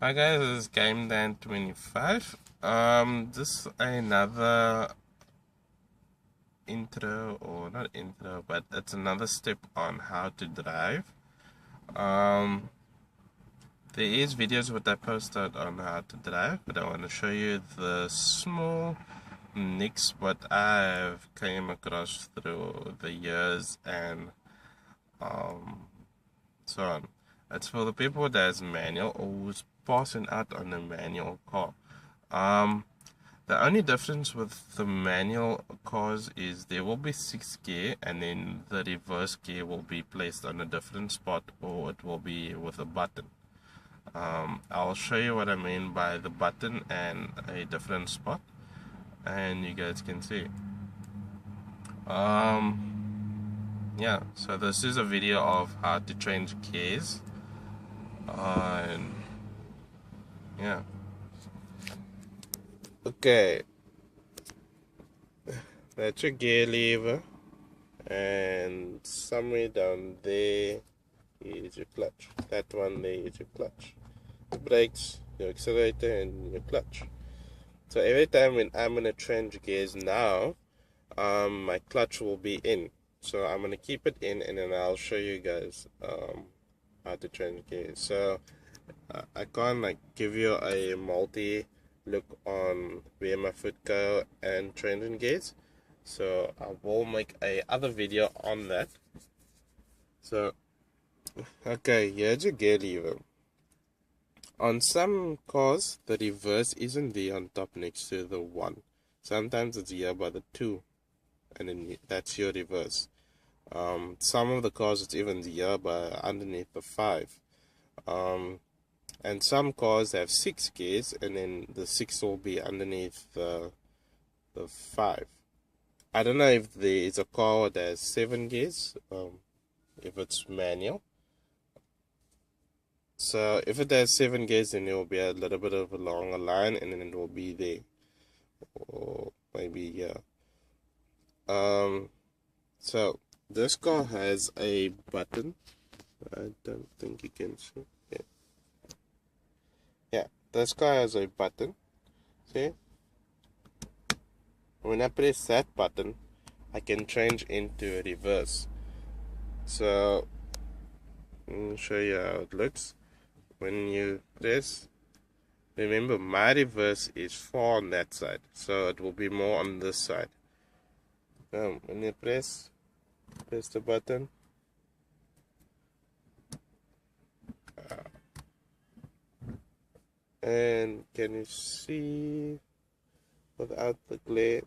Hi guys, this is Game Dan 25. This is another intro, or not intro, but it's another step on how to drive. Um, there is videos what I posted on how to drive, but I want to show you the small nicks what I've came across through the years and so on. It's for the people that's manual or who's passing out on a manual car. The only difference with the manual cars is there will be 6 gear and then the reverse gear will be placed on a different spot, or it will be with a button. I'll show you what I mean by the button and a different spot, and you guys can see. Yeah, so this is a video of how to change gears. And yeah. Okay, that's your gear lever, and somewhere down there is your clutch. That one there is your clutch. The brakes, your accelerator, and your clutch. So every time when I'm gonna change gears now, my clutch will be in. So I'm gonna keep it in, and then I'll show you guys how to change gears. So I can't like give you a multi look on where my foot go and changing gears. So I will make a other video on that. So okay, here's your gear lever. On some cars, the reverse isn't there on top next to the 1. Sometimes it's here by the 2, and then that's your reverse. Some of the cars it's even here by underneath the 5. And some cars have 6 gears, and then the 6 will be underneath the 5. I don't know if there is a car that has 7 gears, if it's manual. So if it has 7 gears, then it will be a little bit of a longer line, and then it will be there, or maybe here. So this car has a button. I don't think you can see. Yeah, this car has a button. See? When I press that button, I can change into reverse. So let me show you how it looks. When you press, remember my reverse is far on that side, so it will be more on this side. When you press the button, and can you see without the glare?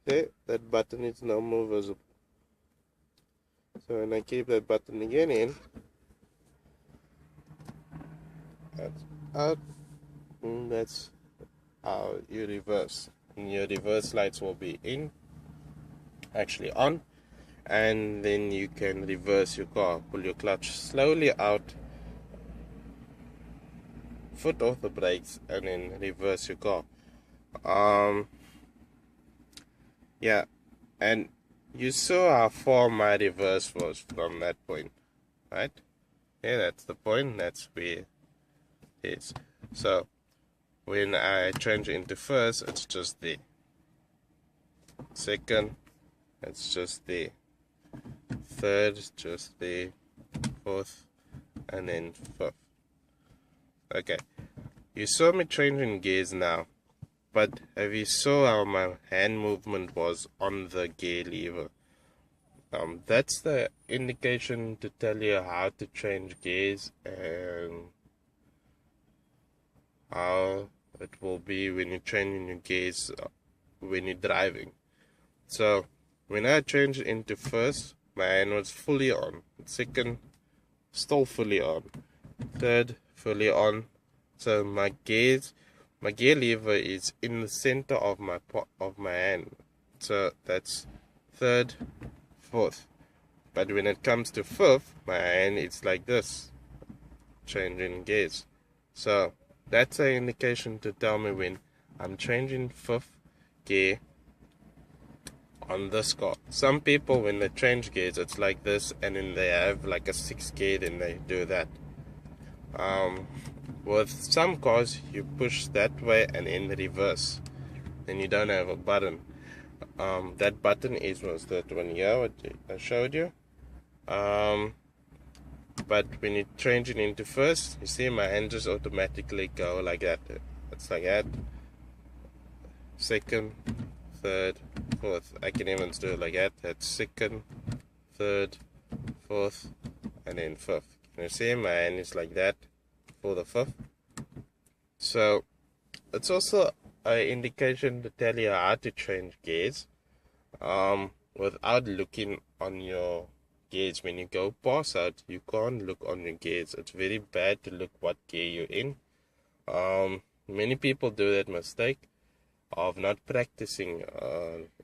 Okay, that button is no more visible. So when I keep that button again in, that's out, and that's how you reverse. And your reverse lights will be actually on, and then you can reverse your car. Pull your clutch slowly out, foot off the brakes, and then reverse your car. Yeah, and you saw how far my reverse was from that point, right? Yeah, that's the point. That's where it is. So when I change into first, it's just there. Second, it's just there. Third, just there. Fourth, and then fifth. Okay, you saw me changing gears now, but have you saw how my hand movement was on the gear lever? That's the indication to tell you how to change gears and how it will be when you're changing your gears when you're driving. So when I changed into first, my hand was fully on. Second, still fully on. Third, fully on. So my gear lever is in the center of my hand. So that's third, fourth. But when it comes to fifth, my hand it's like this, changing gears. So that's an indication to tell me when I'm changing fifth gear on this car. Some people when they change gears it's like this, and then they have like a 6 gear, then they do that. With some cars, you push that way and in reverse. Then you don't have a button. That button was that one here, what I showed you. But when you change it into first, you see my hand just automatically go like that. It's like that. Second, third, fourth. I can even do it like that. That's second, third, fourth, and then fifth. You see my hand is like that for the fifth. So it's also an indication to tell you how to change gears without looking on your gears. When you go pass out, you can't look on your gears. It's very bad to look what gear you're in. Many people do that mistake of not practicing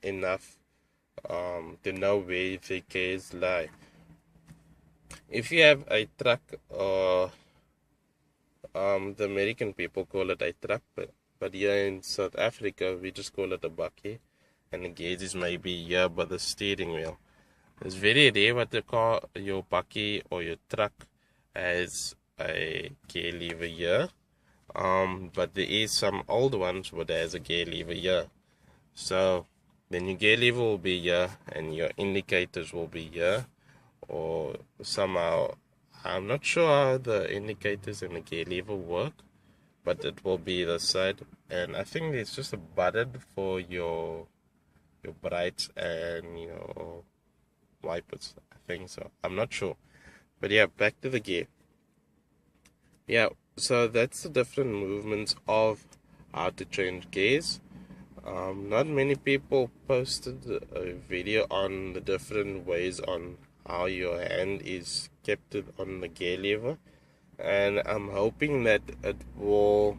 enough to know where the gears lie. If you have a truck, or the American people call it a truck, but here in South Africa we just call it a bakkie, and the gears is maybe here by the steering wheel. It's very rare what the car, your bakkie or your truck, has a gear lever here. But there is some old ones where there's a gear lever here. So then your gear lever will be here and your indicators will be here, or somehow, I'm not sure how the indicators and the gear lever work, but it will be the side. And I think there's just a button for your brights and your wipers, I think so. I'm not sure. But yeah, back to the gear. Yeah, so that's the different movements of how to change gears. Not many people posted a video on the different ways on how your hand is kept on the gear lever, and I'm hoping that it will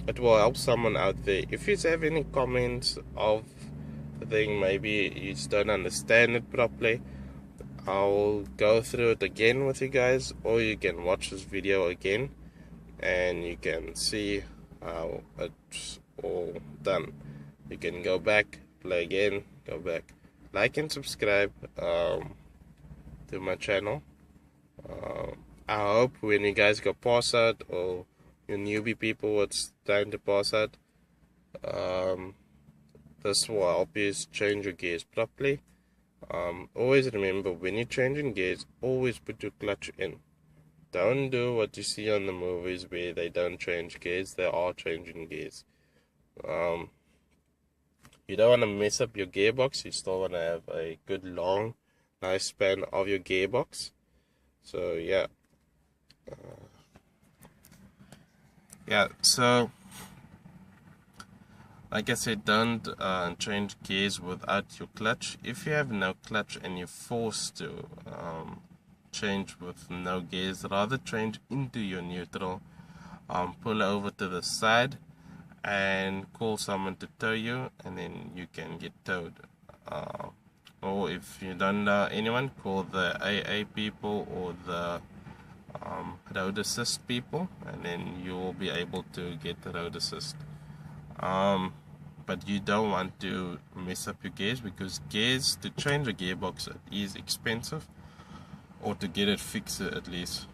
help someone out there. If you have any comments of the thing, maybe you just don't understand it properly, I'll go through it again with you guys, or you can watch this video again and you can see how it's all done. You can go back, play again, go back, like and subscribe to my channel. I hope when you guys go pass out, or you newbie people it's trying to pass out, this will help you change your gears properly. Always remember, when you're changing gears, always put your clutch in. Don't do what you see on the movies where they don't change gears. They are changing gears. You don't want to mess up your gearbox. You still want to have a good long lifespan of your gearbox. So yeah, so like I said, don't change gears without your clutch. If you have no clutch and you're forced to change with no gears, rather change into your neutral, pull over to the side and call someone to tow you, and then you can get towed. Or if you don't know anyone, call the AA people or the road assist people, and then you will be able to get the road assist. But you don't want to mess up your gears, because gears, to change a gearbox, it is expensive, or to get it fixed at least,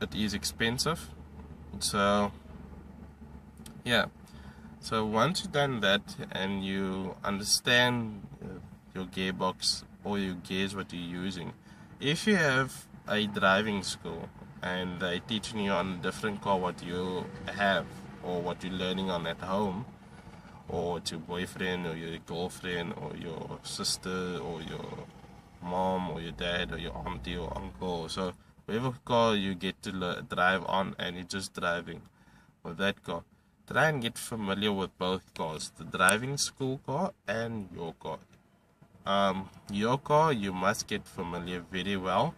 it is expensive. So yeah, so once you've done that and you understand your gearbox or your gears, what you're using, if you have a driving school and they're teaching you on a different car what you have or what you're learning on at home, or to your boyfriend or your girlfriend or your sister or your mom or your dad or your auntie or uncle, so whatever car you get to drive on and you're just driving with that car, try and get familiar with both cars, the driving school car and your car. Your car, you must get familiar very well.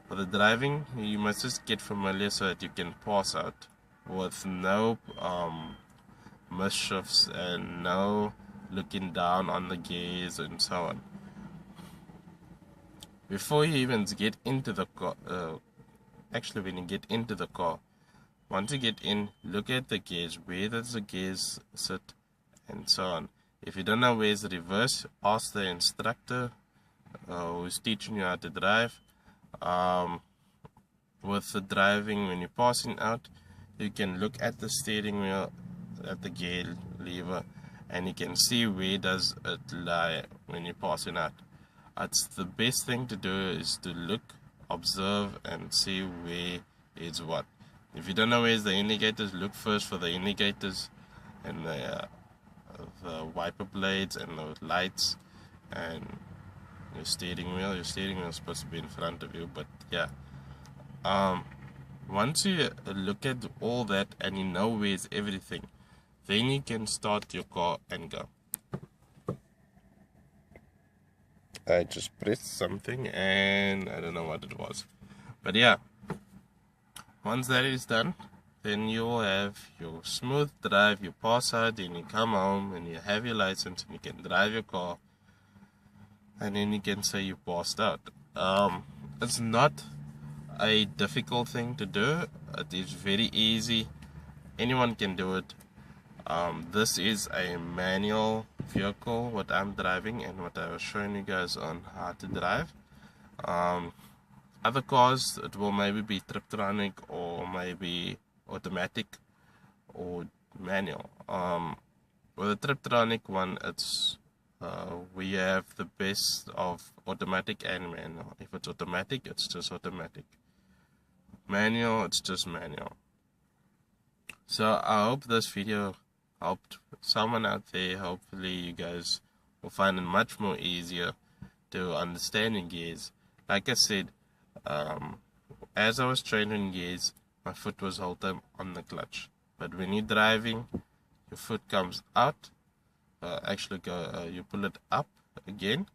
For the driving, you must just get familiar so that you can pass out with no mischiefs and no looking down on the gears and so on. Before you even get into the car, actually when you get into the car, once you get in, look at the gears, where does the gears sit and so on. If you don't know where's the reverse, ask the instructor who's teaching you how to drive. with the driving, when you're passing out, you can look at the steering wheel, at the gear lever, and you can see where does it lie when you're passing out. It's the best thing to do is to look, observe, and see where is what. If you don't know where's the indicators, look first for the indicators and the wiper blades and the lights and your steering wheel. Your steering wheel is supposed to be in front of you, but yeah. Once you look at all that and you know where's everything, then you can start your car and go. I just pressed something and I don't know what it was, but yeah, once that is done, then you'll have your smooth drive. You pass out and you come home and you have your license and you can drive your car, and then you can say you passed out. It's not a difficult thing to do. It is very easy. Anyone can do it. This is a manual vehicle, what I'm driving and what I was showing you guys on how to drive. Other cars, it will maybe be Triptronic or maybe automatic or manual. With the Triptronic one, it's we have the best of automatic and manual. If it's automatic, it's just automatic. Manual, it's just manual. So I hope this video helped someone out there. Hopefully you guys will find it much more easier to understand in gears. Like I said, as I was training gears, my foot was all time on the clutch. But when you're driving, your foot comes out. You pull it up again,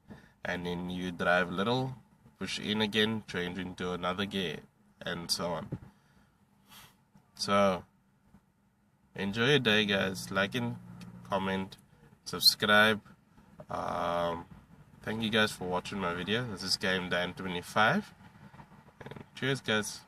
and then you drive a little, push in again, change into another gear, and so on. So enjoy your day, guys. Like and comment, subscribe. Thank you guys for watching my video. This is Game Dan 25. And cheers, guys.